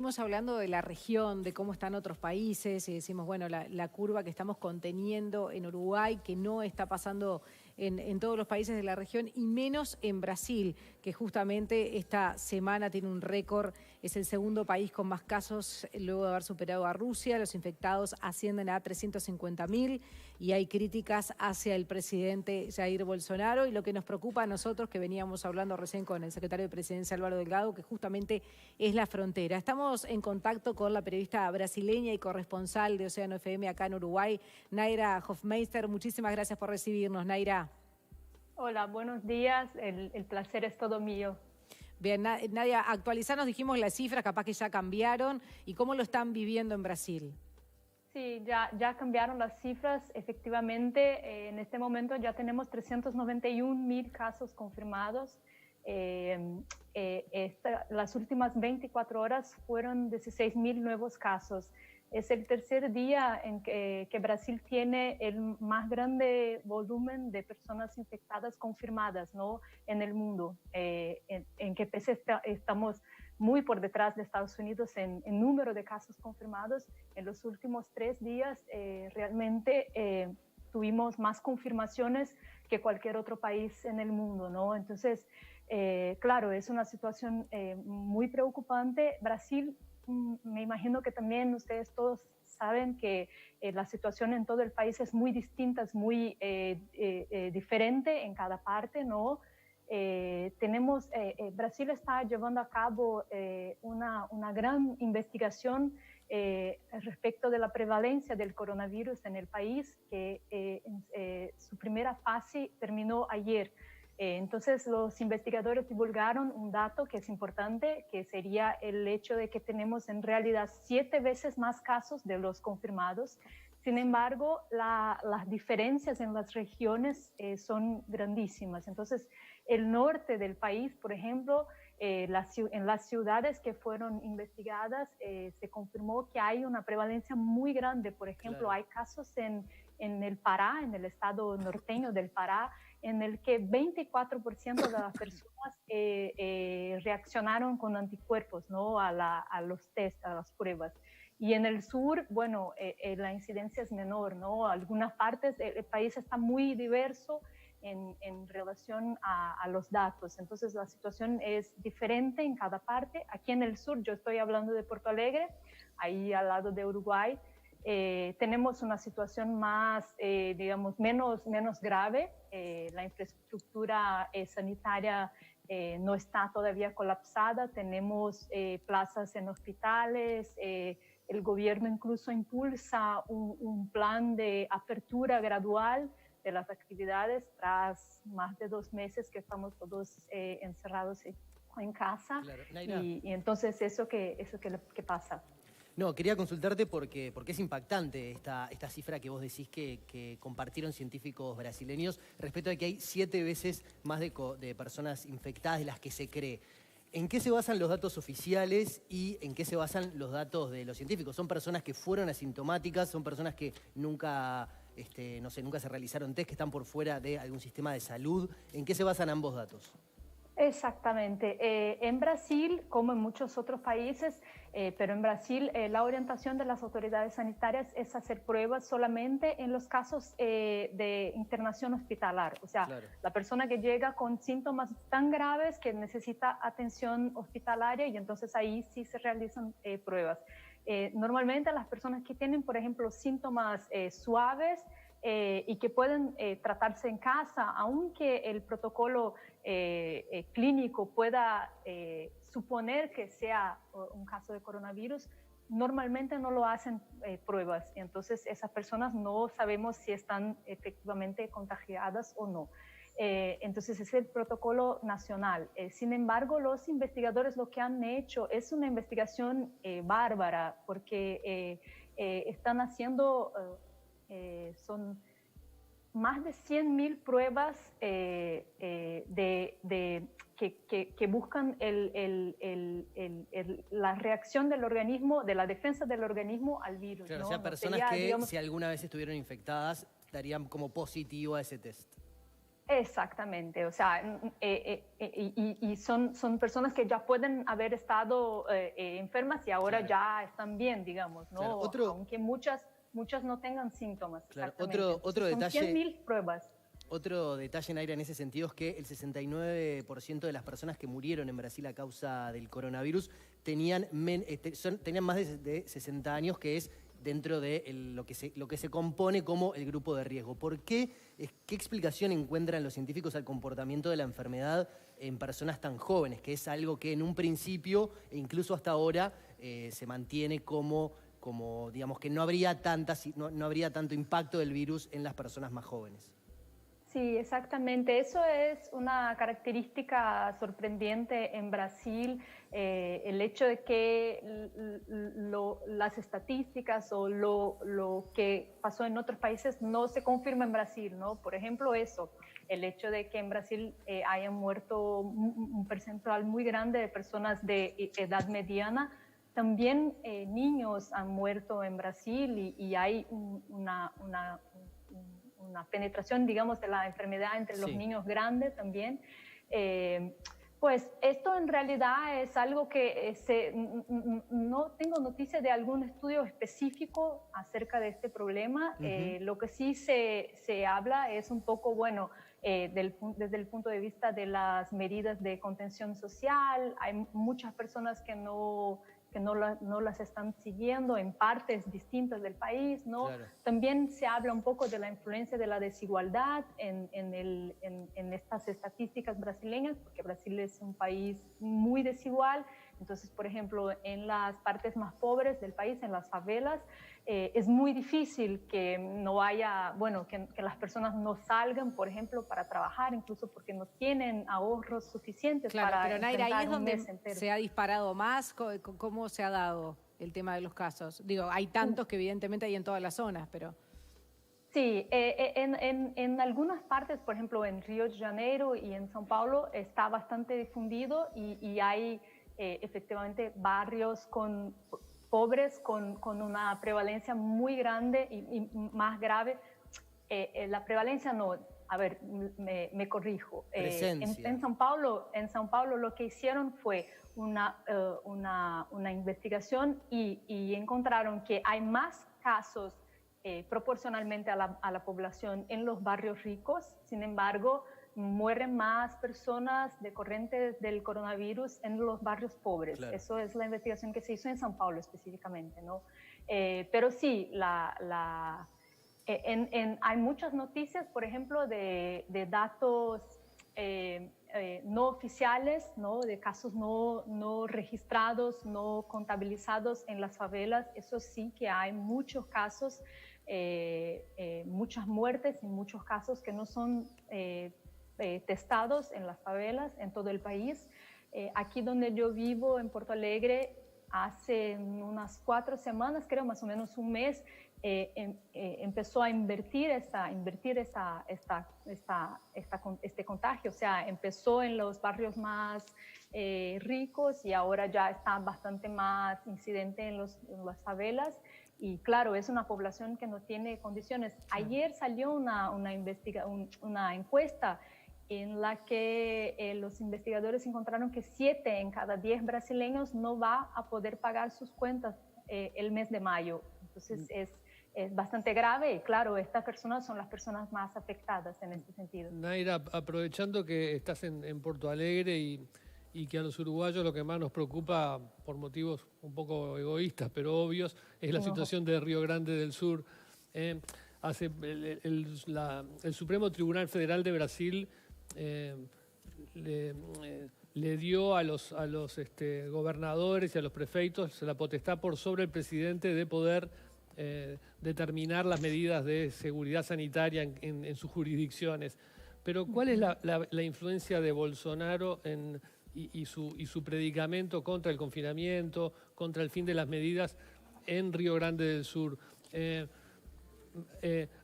estuvimos hablando de la región, de cómo están otros países y decimos, bueno, la curva que estamos conteniendo en Uruguay, que no está pasando en todos los países de la región y menos en Brasil, que justamente esta semana tiene un récord, es el segundo país con más casos luego de haber superado a Rusia. Los infectados ascienden a 350.000 y hay críticas hacia el presidente Jair Bolsonaro. Y lo que nos preocupa a nosotros, que veníamos hablando recién con el secretario de Presidencia Álvaro Delgado, que justamente es la frontera. Estamos en contacto con la periodista brasileña y corresponsal de Océano FM acá en Uruguay, Nayra Hofmeister. Muchísimas gracias por recibirnos, Nayra. Hola, buenos días. El placer es todo mío. Bien, Nadia, actualizarnos, dijimos las cifras, capaz que ya cambiaron, y cómo lo están viviendo en Brasil. Sí, ya cambiaron las cifras. Efectivamente, en este momento ya tenemos 391.000 casos confirmados. Las últimas 24 horas fueron 16.000 nuevos casos. Es el tercer día en que Brasil tiene el más grande volumen de personas infectadas confirmadas, ¿no?, en el mundo, en que pese estamos muy por detrás de Estados Unidos en número de casos confirmados. En los últimos 3 días realmente tuvimos más confirmaciones que cualquier otro país en el mundo, ¿no? Entonces, claro, es una situación muy preocupante. Brasil, me imagino que también ustedes todos saben que la situación en todo el país es muy distinta, es muy diferente en cada parte, ¿no? Brasil está llevando a cabo una gran investigación respecto de la prevalencia del coronavirus en el país, que su primera fase terminó ayer. Entonces los investigadores divulgaron un dato que es importante, que sería el hecho de que tenemos en realidad 7 veces más casos de los confirmados. Sin embargo, las diferencias en las regiones son grandísimas. Entonces, el norte del país, por ejemplo, en las ciudades que fueron investigadas, se confirmó que hay una prevalencia muy grande. Por ejemplo, hay casos en el Pará, en el estado norteño del Pará, en el que 24% de las personas reaccionaron con anticuerpos, ¿no?, a los test, a las pruebas. Y en el sur, bueno, la incidencia es menor, ¿no? Algunas partes del país está muy diverso en relación a los datos. Entonces, la situación es diferente en cada parte. Aquí en el sur, yo estoy hablando de Porto Alegre, ahí al lado de Uruguay, tenemos una situación más, digamos, menos grave. La infraestructura sanitaria no está todavía colapsada. Tenemos plazas en hospitales. El gobierno incluso impulsa un plan de apertura gradual de las actividades tras más de 2 meses que estamos todos encerrados en casa. Claro. Nayra. Y entonces eso que pasa. No, quería consultarte porque es impactante esta cifra que vos decís que compartieron científicos brasileños respecto a que hay 7 veces más de personas infectadas de las que se cree. ¿En qué se basan los datos oficiales y en qué se basan los datos de los científicos? ¿Son personas que fueron asintomáticas? ¿Son personas que nunca, nunca se realizaron test, que están por fuera de algún sistema de salud? ¿En qué se basan ambos datos? Exactamente. En Brasil, como en muchos otros países, pero en Brasil la orientación de las autoridades sanitarias es hacer pruebas solamente en los casos de internación hospitalar. O sea, claro, la persona que llega con síntomas tan graves que necesita atención hospitalaria, y entonces ahí sí se realizan pruebas. Normalmente las personas que tienen, por ejemplo, síntomas suaves, y que pueden tratarse en casa, aunque el protocolo clínico pueda suponer que sea un caso de coronavirus, normalmente no lo hacen pruebas. Entonces esas personas no sabemos si están efectivamente contagiadas o no. Entonces es el protocolo nacional. Sin embargo, los investigadores lo que han hecho es una investigación bárbara, porque están haciendo... son más de 100.000 pruebas que buscan la reacción del organismo, de la defensa del organismo al virus. Claro, ¿no? O sea, personas sería, que digamos, si alguna vez estuvieron infectadas darían como positivo a ese test. Exactamente, o sea, y son personas que ya pueden haber estado enfermas y ahora Claro, ya están bien, digamos, claro. ¿no? Aunque muchas no tengan síntomas, Claro, exactamente. otro Entonces son detalle. 100.000 pruebas. Otro detalle, Naira, en ese sentido es que el 69% de las personas que murieron en Brasil a causa del coronavirus tenían más de 60 años, que es dentro de lo que se compone como el grupo de riesgo. ¿Por qué? ¿Qué explicación encuentran los científicos al comportamiento de la enfermedad en personas tan jóvenes? Que es algo que en un principio, e incluso hasta ahora, se mantiene como digamos, que no habría tanto impacto del virus en las personas más jóvenes. Sí, exactamente. Eso es una característica sorprendente en Brasil, el hecho de que las estadísticas o lo que pasó en otros países no se confirma en Brasil, ¿no? Por ejemplo, eso, el hecho de que en Brasil hayan muerto un porcentaje muy grande de personas de edad mediana. También niños han muerto en Brasil y hay una penetración, digamos, de la enfermedad entre los niños grandes también. Pues esto en realidad es algo que no tengo noticia de algún estudio específico acerca de este problema. Lo que sí se habla es un poco, bueno, desde el punto de vista de las medidas de contención social. Hay muchas personas que no las están siguiendo en partes distintas del país, ¿no? Claro. También se habla un poco de la influencia de la desigualdad en estas estadísticas brasileñas, porque Brasil es un país muy desigual. Entonces, por ejemplo, en las partes más pobres del país, en las favelas, es muy difícil que no haya, bueno, que las personas no salgan, por ejemplo, para trabajar, incluso porque no tienen ahorros suficientes para pero Naira, ahí es un donde mes entero. se ha disparado más. ¿Cómo se ha dado el tema de los casos? Digo, hay tantos que evidentemente hay en todas las zonas, pero... Sí, en algunas partes, por ejemplo, en Río de Janeiro y en São Paulo, está bastante difundido y hay efectivamente barrios pobres con una prevalencia muy grande y más grave. La prevalencia no, a ver, me corrijo. En São Paulo lo que hicieron fue una investigación y encontraron que hay más casos proporcionalmente a la población en los barrios ricos. Sin embargo, mueren más personas decorrentes del coronavirus en los barrios pobres. Claro. Eso es la investigación que se hizo en São Paulo específicamente, ¿no? Pero sí, hay muchas noticias, por ejemplo, de datos no oficiales, ¿no? De casos no registrados, no contabilizados en las favelas. Eso sí que hay muchos casos, muchas muertes y muchos casos que no son testados en las favelas en todo el país. Aquí donde yo vivo, en Porto Alegre, hace unas 4 semanas, creo, más o menos un mes, empezó a invertir este contagio. O sea, empezó en los barrios más ricos y ahora ya está bastante más incidente en las favelas. Y claro, es una población que no tiene condiciones. Ayer salió una encuesta en la que los investigadores encontraron que 7 en cada 10 brasileños no va a poder pagar sus cuentas el mes de mayo. Entonces es bastante grave y claro, estas personas son las personas más afectadas en este sentido. Naira, aprovechando que estás en Porto Alegre y que a los uruguayos lo que más nos preocupa, por motivos un poco egoístas pero obvios, es la situación de Río Grande del Sur. El Supremo Tribunal Federal de Brasil le dio a los gobernadores y a los prefeitos la potestad por sobre el presidente de poder determinar las medidas de seguridad sanitaria en sus jurisdicciones. Pero ¿cuál es la influencia de Bolsonaro y su predicamento contra el confinamiento, contra el fin de las medidas en Río Grande del Sur?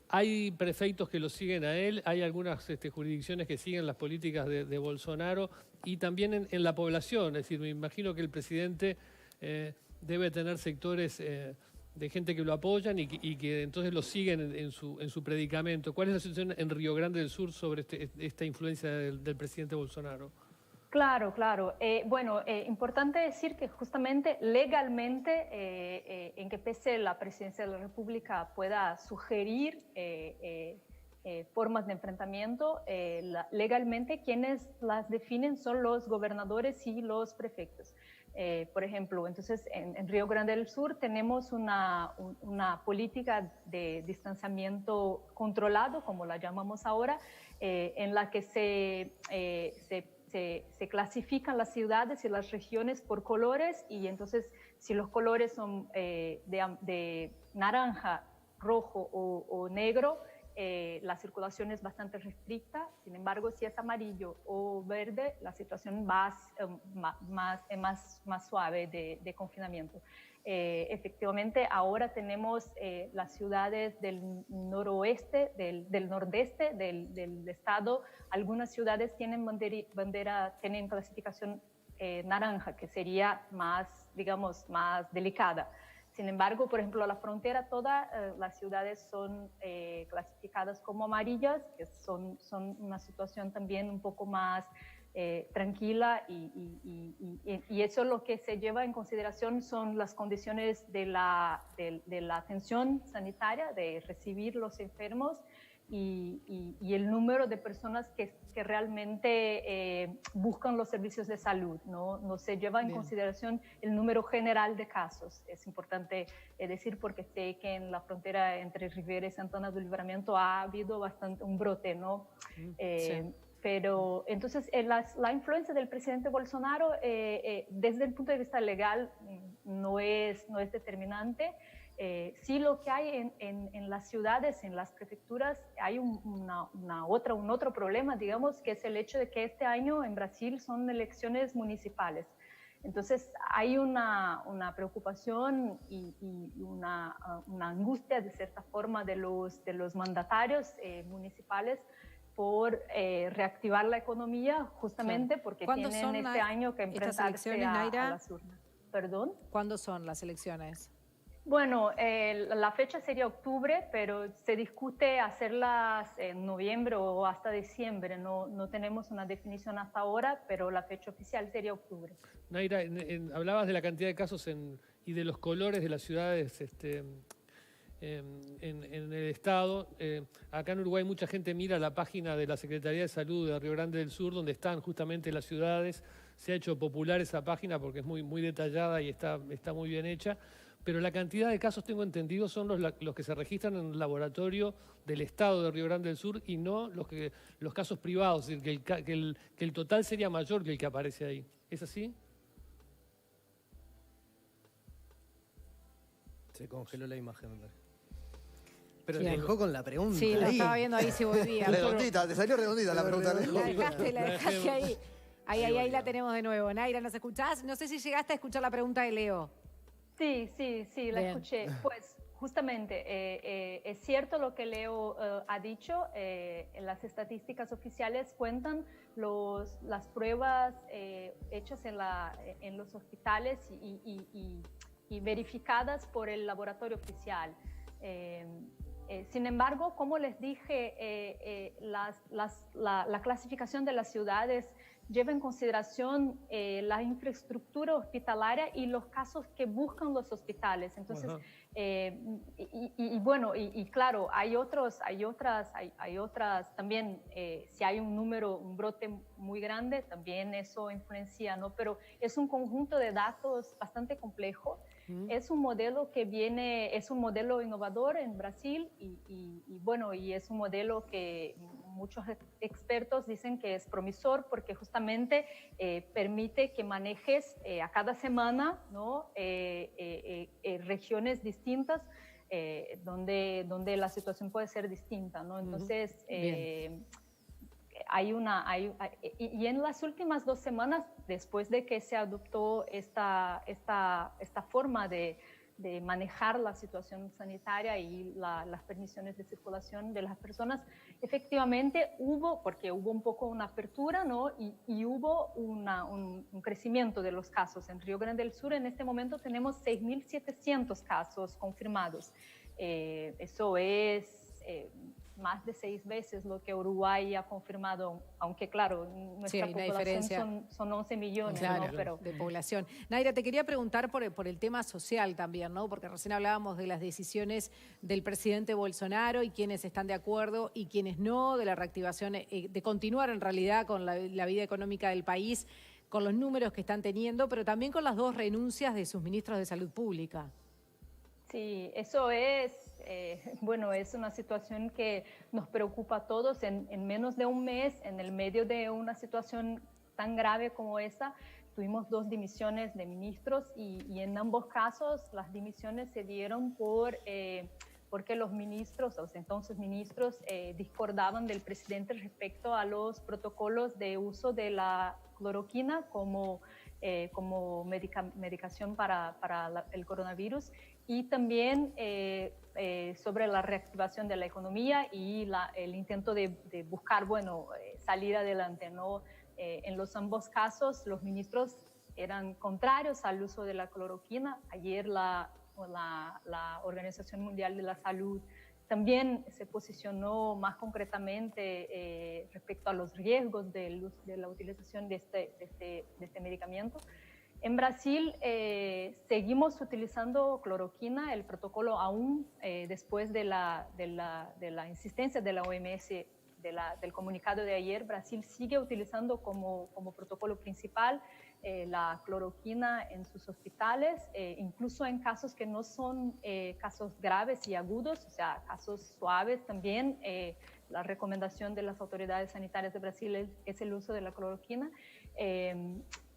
Hay prefeitos que lo siguen a él, hay algunas jurisdicciones que siguen las políticas de Bolsonaro y también en la población. Es decir, me imagino que el presidente debe tener sectores de gente que lo apoyan y que entonces lo siguen en su predicamento. ¿Cuál es la situación en Río Grande del Sur sobre esta influencia del presidente Bolsonaro? Claro, claro. Bueno, importante decir que justamente legalmente, en que pese la presidencia de la República pueda sugerir formas de enfrentamiento, legalmente quienes las definen son los gobernadores y los prefectos. Por ejemplo, entonces en Río Grande del Sur tenemos una política de distanciamiento controlado, como la llamamos ahora, en la que se clasifican las ciudades y las regiones por colores, y entonces si los colores son de naranja, rojo o negro, la circulación es bastante restricta. Sin embargo, si es amarillo o verde, la situación más suave de confinamiento. Efectivamente, ahora tenemos las ciudades del noroeste, del nordeste del estado. Algunas ciudades tienen tienen clasificación naranja, que sería más, digamos, más delicada. Sin embargo, por ejemplo, a la frontera, todas las ciudades son clasificadas como amarillas, que son una situación también un poco más tranquila, y eso lo que se lleva en consideración son las condiciones de la atención sanitaria, de recibir los enfermos y el número de personas que realmente buscan los servicios de salud. No se lleva en consideración el número general de casos. Es importante decir, porque sé que en la frontera entre Rivera y Santana do Livramento ha habido un brote, ¿no? Sí. Pero entonces la influencia del presidente Bolsonaro desde el punto de vista legal no es determinante. Sí, lo que hay en las ciudades, en las prefecturas, hay un otro problema, digamos, que es el hecho de que este año en Brasil son elecciones municipales. Entonces hay una preocupación y una angustia, de cierta forma, de los mandatarios municipales por reactivar la economía, justamente porque tienen este año que enfrentarse a las urnas. ¿Perdón? ¿Cuándo son las elecciones? Bueno, la fecha sería octubre, pero se discute hacerlas en noviembre o hasta diciembre. No tenemos una definición hasta ahora, pero la fecha oficial sería octubre. Naira, hablabas de la cantidad de casos y de los colores de las ciudades en el estado. Acá en Uruguay mucha gente mira la página de la Secretaría de Salud de Río Grande del Sur, donde están justamente las ciudades. Se ha hecho popular esa página porque es muy detallada y está muy bien hecha. Pero la cantidad de casos, tengo entendido, son los que se registran en el laboratorio del estado de Río Grande del Sur y no los casos privados. Es decir, que el total sería mayor que el que aparece ahí. ¿Es así? Se congeló la imagen, me parece. Pero te dejó con la pregunta. Sí, lo estaba viendo ahí si volvía. Redondita, te salió redondita la pregunta. La dejaste ahí. Ahí la tenemos de nuevo. Naira, ¿nos escuchás? No sé si llegaste a escuchar la pregunta de Leo. Sí, la escuché. Pues justamente, es cierto lo que Leo ha dicho. Las estadísticas oficiales cuentan las pruebas hechas en los hospitales y verificadas por el laboratorio oficial. Sin embargo, como les dije, la clasificación de las ciudades lleva en consideración la infraestructura hospitalaria y los casos que buscan los hospitales. Entonces, claro, hay otras también. Si hay un brote muy grande, también eso influencia, ¿no? Pero es un conjunto de datos bastante complejo. Es un modelo es un modelo innovador en Brasil y es un modelo que muchos expertos dicen que es promisor, porque justamente permite que manejes a cada semana, ¿no? Regiones distintas donde la situación puede ser distinta, ¿no? Entonces, y en las últimas 2 semanas, después de que se adoptó esta forma de de manejar la situación sanitaria y las permisiones de circulación de las personas. Efectivamente porque hubo un poco una apertura, ¿no? Y hubo un crecimiento de los casos. En Río Grande del Sur en este momento tenemos 6.700 casos confirmados. Eso es más de 6 veces lo que Uruguay ha confirmado, aunque claro, nuestra población son 11 millones, claro, ¿no? Pero, de población. Naira, te quería preguntar por el tema social también, ¿no? Porque recién hablábamos de las decisiones del presidente Bolsonaro y quienes están de acuerdo y quienes no, de la reactivación, de continuar en realidad con la vida económica del país, con los números que están teniendo, pero también con las 2 renuncias de sus ministros de Salud Pública. Sí, eso es, bueno, es una situación que nos preocupa a todos en menos de un mes, en el medio de una situación tan grave como esa. Tuvimos 2 dimisiones de ministros y en ambos casos las dimisiones se dieron porque los ministros, los entonces ministros, discordaban del presidente respecto a los protocolos de uso de la cloroquina como medicación para el coronavirus, y también sobre la reactivación de la economía y el intento de buscar, bueno, salir adelante, ¿no? En los ambos casos, los ministros eran contrarios al uso de la cloroquina. Ayer la Organización Mundial de la Salud también se posicionó más concretamente respecto a los riesgos de la utilización de este medicamento. En Brasil seguimos utilizando cloroquina, el protocolo aún después de la insistencia de la OMS, del comunicado de ayer. Brasil sigue utilizando como protocolo principal la cloroquina en sus hospitales, incluso en casos que no son casos graves y agudos, o sea, casos suaves también. La recomendación de las autoridades sanitarias de Brasil es el uso de la cloroquina.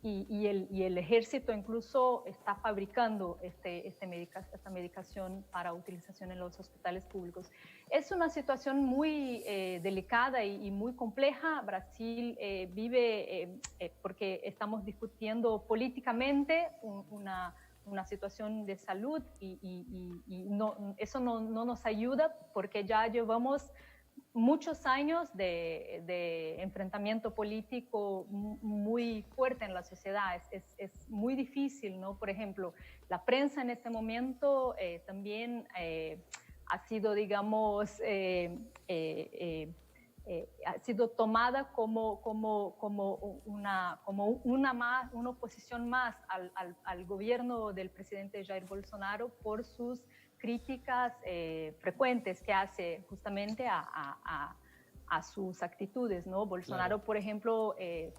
Y el ejército incluso está fabricando esta medicación para utilización en los hospitales públicos. Es una situación muy delicada y muy compleja. Brasil vive, porque estamos discutiendo políticamente una situación de salud y eso no nos ayuda, porque ya llevamos muchos años de enfrentamiento político muy fuerte en la sociedad. Es muy difícil, ¿no? Por ejemplo, la prensa en este momento también ha sido, digamos, ha sido tomada como una oposición más al gobierno del presidente Jair Bolsonaro por sus críticas frecuentes que hace justamente a sus actitudes, ¿no? Bolsonaro, por ejemplo,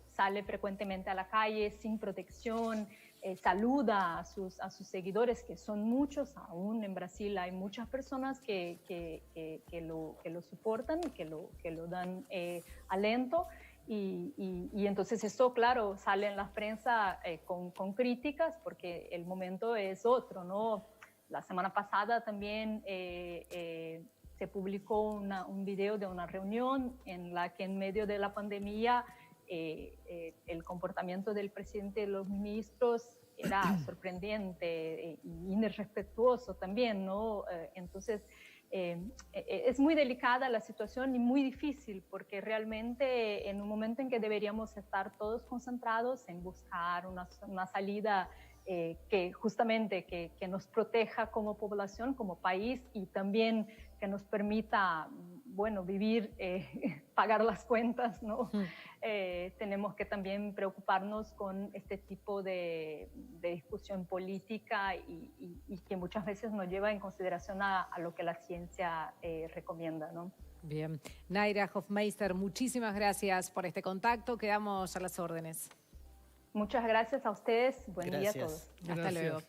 sale frecuentemente a la calle sin protección, saluda a sus seguidores, que son muchos. Aún en Brasil hay muchas personas que lo soportan y que lo dan alento. Y entonces esto, claro, sale en la prensa con críticas, porque el momento es otro, ¿no? La semana pasada también se publicó un video de una reunión en la que en medio de la pandemia el comportamiento del presidente y de los ministros era sorprendente y irrespetuoso también, ¿no? Entonces es muy delicada la situación y muy difícil, porque realmente en un momento en que deberíamos estar todos concentrados en buscar una salida que justamente que nos proteja como población, como país, y también que nos permita, bueno, vivir, pagar las cuentas, ¿no? Tenemos que también preocuparnos con este tipo de discusión política y que muchas veces no lleva en consideración a lo que la ciencia recomienda, ¿no? Bien. Naira Hofmeister, muchísimas gracias por este contacto. Quedamos a las órdenes. Muchas gracias a ustedes. Buen día a todos. Hasta luego.